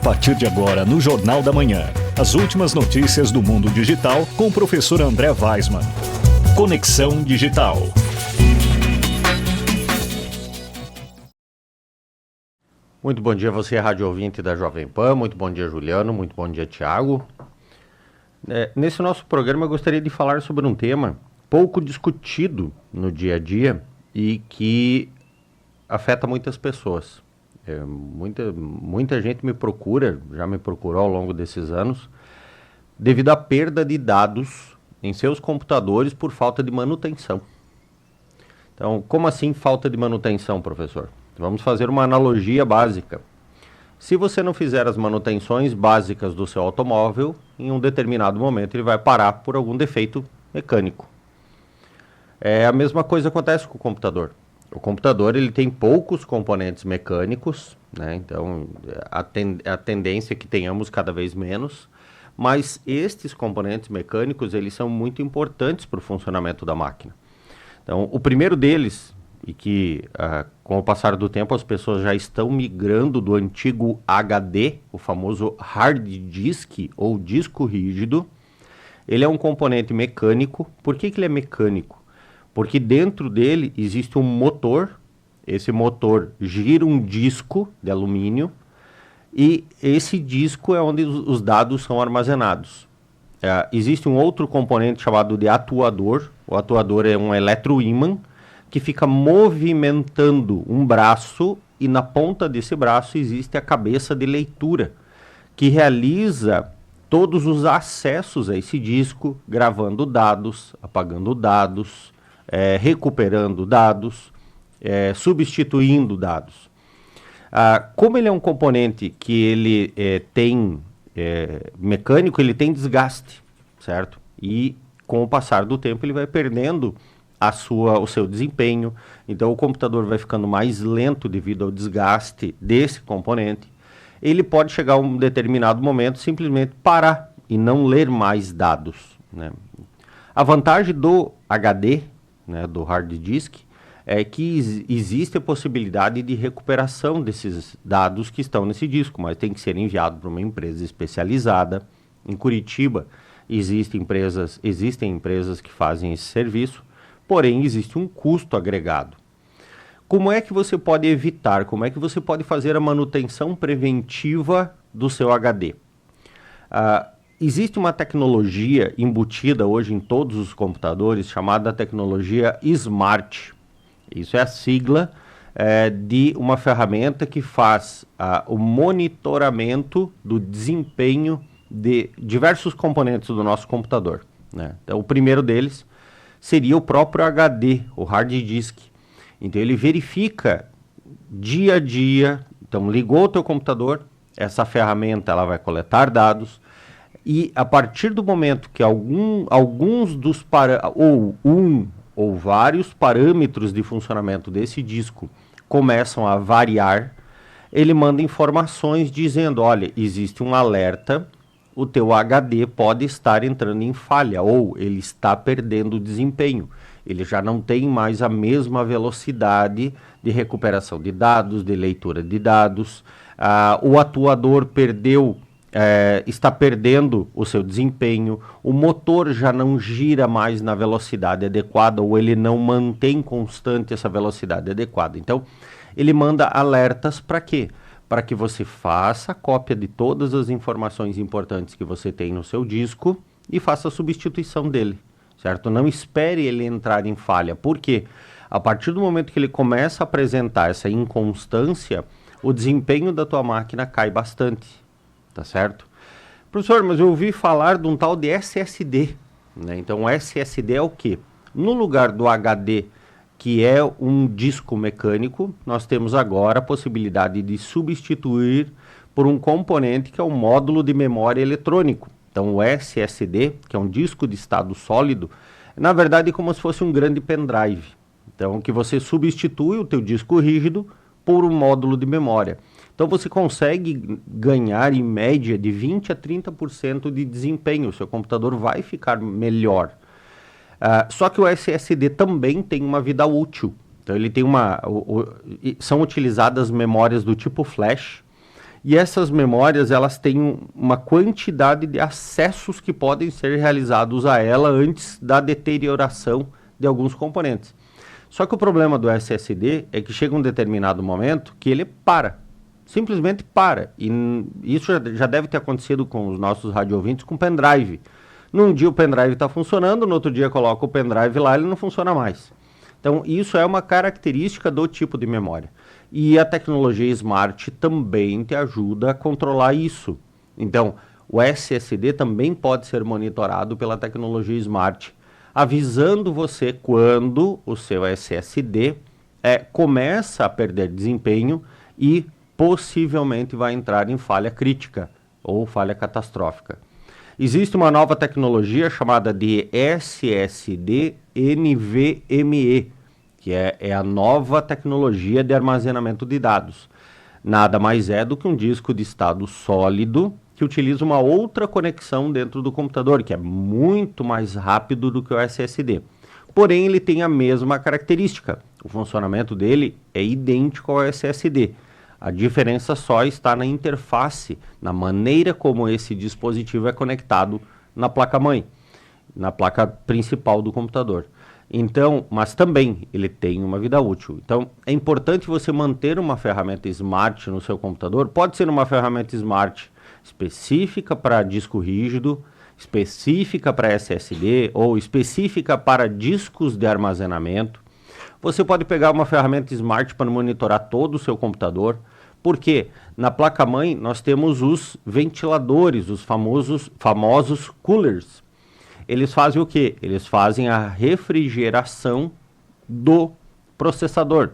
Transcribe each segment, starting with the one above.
partir de agora no Jornal da Manhã. As últimas notícias do mundo digital com o professor André Weismann. Conexão Digital. Muito bom dia, você é rádio ouvinte da Jovem Pan. Muito bom dia, Juliano. Muito bom dia, Tiago. Nesse nosso programa eu gostaria de falar sobre um tema pouco discutido no dia a dia e que afeta muitas pessoas. Muita gente já me procurou ao longo desses anos, devido à perda de dados em seus computadores por falta de manutenção. Então, como assim falta de manutenção, professor? Vamos fazer uma analogia básica. Se você não fizer as manutenções básicas do seu automóvel, em um determinado momento ele vai parar por algum defeito mecânico. A mesma coisa acontece com o computador. O computador ele tem poucos componentes mecânicos, né? Então a tendência é que tenhamos cada vez menos, mas estes componentes mecânicos eles são muito importantes para o funcionamento da máquina. Então o primeiro deles, e que com o passar do tempo as pessoas já estão migrando do antigo HD, o famoso hard disk ou disco rígido, ele é um componente mecânico. Por que ele é mecânico? Porque dentro dele existe um motor, esse motor gira um disco de alumínio e esse disco é onde os dados são armazenados. Existe um outro componente chamado de atuador. O atuador é um eletroímã que fica movimentando um braço e na ponta desse braço existe a cabeça de leitura que realiza todos os acessos a esse disco, gravando dados, apagando dados, recuperando dados, substituindo dados. Como ele é um componente que ele tem mecânico, ele tem desgaste, certo? E com o passar do tempo ele vai perdendo o seu desempenho, então o computador vai ficando mais lento devido ao desgaste desse componente. Ele pode chegar a um determinado momento simplesmente parar e não ler mais dados, né? A vantagem do HD, né, do hard disk, é que existe a possibilidade de recuperação desses dados que estão nesse disco, mas tem que ser enviado para uma empresa especializada. Em Curitiba existem empresas que fazem esse serviço, porém existe um custo agregado. Como é que você pode evitar, como é que você pode fazer a manutenção preventiva do seu HD? Existe uma tecnologia embutida hoje em todos os computadores chamada tecnologia Smart. Isso é a sigla de uma ferramenta que faz o monitoramento do desempenho de diversos componentes do nosso computador, né? Então, o primeiro deles seria o próprio HD, o hard disk. Então, ele verifica dia a dia. Então, ligou o teu computador, essa ferramenta ela vai coletar dados. E a partir do momento que alguns dos ou vários parâmetros de funcionamento desse disco começam a variar, ele manda informações dizendo, olha, existe um alerta, o teu HD pode estar entrando em falha ou ele está perdendo desempenho. Ele já não tem mais a mesma velocidade de recuperação de dados, de leitura de dados. O atuador está perdendo o seu desempenho, o motor já não gira mais na velocidade adequada ou ele não mantém constante essa velocidade adequada. Então, ele manda alertas para quê? Para que você faça a cópia de todas as informações importantes que você tem no seu disco e faça a substituição dele, certo? Não espere ele entrar em falha. Por quê? A partir do momento que ele começa a apresentar essa inconstância, o desempenho da tua máquina cai bastante. Tá certo? Professor, mas eu ouvi falar de um tal de SSD, né? Então, o SSD é o quê? No lugar do HD, que é um disco mecânico, nós temos agora a possibilidade de substituir por um componente que é um módulo de memória eletrônico. Então, o SSD, que é um disco de estado sólido, na verdade é como se fosse um grande pendrive. Então, que você substitui o teu disco rígido por um módulo de memória. Então você consegue ganhar em média de 20 a 30% de desempenho, o seu computador vai ficar melhor. Só que o SSD também tem uma vida útil. Então ele tem são utilizadas memórias do tipo flash E essas memórias, elas têm uma quantidade de acessos que podem ser realizados a ela antes da deterioração de alguns componentes. Só que o problema do SSD é que chega um determinado momento que ele para, simplesmente para. E isso já deve ter acontecido com os nossos radioouvintes com pendrive. Num dia o pendrive está funcionando, no outro dia coloca o pendrive lá e ele não funciona mais. Então isso é uma característica do tipo de memória. E a tecnologia Smart também te ajuda a controlar isso. Então o SSD também pode ser monitorado pela tecnologia Smart, avisando você quando o seu SSD começa a perder desempenho e possivelmente vai entrar em falha crítica ou falha catastrófica. Existe uma nova tecnologia chamada de SSD NVMe, que é a nova tecnologia de armazenamento de dados. Nada mais é do que um disco de estado sólido que utiliza uma outra conexão dentro do computador, que é muito mais rápido do que o SSD. Porém, ele tem a mesma característica. O funcionamento dele é idêntico ao SSD. A diferença só está na interface, na maneira como esse dispositivo é conectado na placa-mãe, na placa principal do computador. Então, mas também ele tem uma vida útil. Então, é importante você manter uma ferramenta Smart no seu computador. Pode ser uma ferramenta Smart específica para disco rígido, específica para SSD ou específica para discos de armazenamento. Você pode pegar uma ferramenta Smart para monitorar todo o seu computador, porque na placa-mãe nós temos os ventiladores, os famosos coolers. Eles fazem o quê? Eles fazem a refrigeração do processador.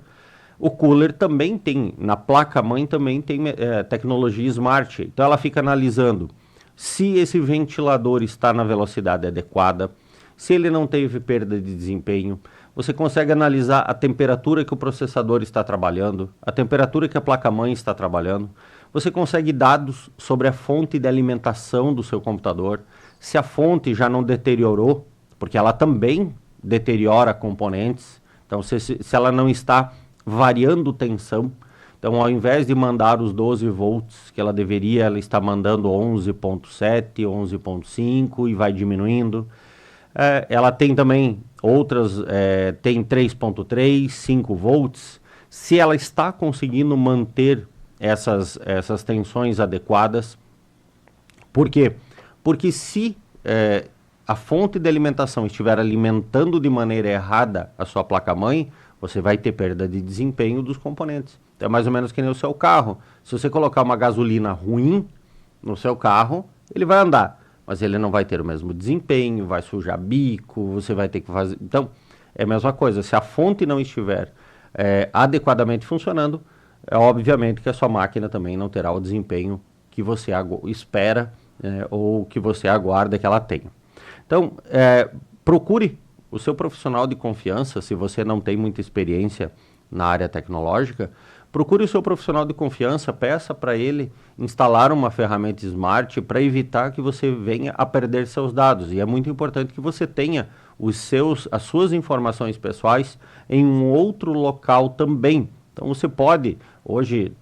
O cooler também tem, na placa-mãe também tem tecnologia Smart. Então ela fica analisando se esse ventilador está na velocidade adequada, se ele não teve perda de desempenho. Você consegue analisar a temperatura que o processador está trabalhando, a temperatura que a placa-mãe está trabalhando. Você consegue dados sobre a fonte de alimentação do seu computador, se a fonte já não deteriorou, porque ela também deteriora componentes. Então, se ela não está variando tensão, então ao invés de mandar os 12 volts que ela deveria, ela está mandando 11.7, 11.5 e vai diminuindo. Ela tem também outras, tem 3.3, 5 volts. Se ela está conseguindo manter essas tensões adequadas. Por quê? Porque se a fonte de alimentação estiver alimentando de maneira errada a sua placa-mãe, você vai ter perda de desempenho dos componentes. Então é mais ou menos que nem o seu carro. Se você colocar uma gasolina ruim no seu carro, ele vai andar, mas ele não vai ter o mesmo desempenho, vai sujar bico, você vai ter que fazer... Então, é a mesma coisa. Se a fonte não estiver adequadamente funcionando, obviamente que a sua máquina também não terá o desempenho que você espera ou que você aguarda que ela tenha. Então, procure o seu profissional de confiança. Se você não tem muita experiência na área tecnológica, procure o seu profissional de confiança, peça para ele instalar uma ferramenta Smart para evitar que você venha a perder seus dados. E é muito importante que você tenha as suas informações pessoais em um outro local também. Então você pode, hoje,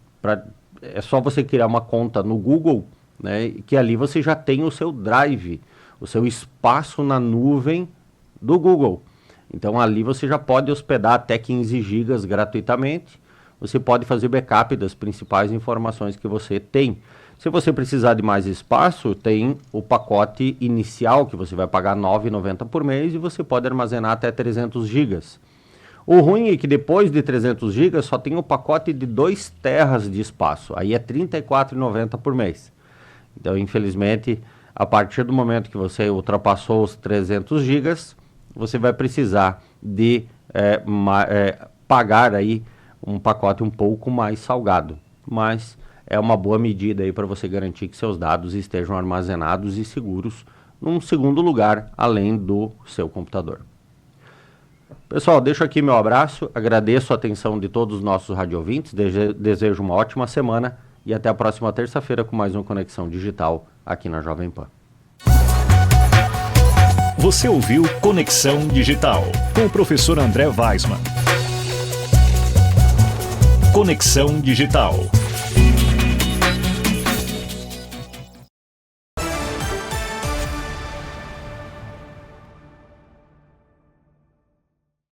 é só você criar uma conta no Google, né, que ali você já tem o seu drive, o seu espaço na nuvem do Google. Então ali você já pode hospedar até 15 GB gratuitamente. Você pode fazer backup das principais informações que você tem. Se você precisar de mais espaço, tem o pacote inicial, que você vai pagar R$ 9,90 por mês e você pode armazenar até 300 GB. O ruim é que depois de 300 GB só tem o pacote de 2 teras de espaço. Aí é R$ 34,90 por mês. Então, infelizmente, a partir do momento que você ultrapassou os 300 GB, você vai precisar de pagar aí um pacote um pouco mais salgado, mas é uma boa medida aí para você garantir que seus dados estejam armazenados e seguros num segundo lugar, além do seu computador. Pessoal, deixo aqui meu abraço, agradeço a atenção de todos os nossos radioouvintes, desejo uma ótima semana e até a próxima terça-feira com mais uma Conexão Digital aqui na Jovem Pan. Você ouviu Conexão Digital com o professor André Weismann. Conexão Digital.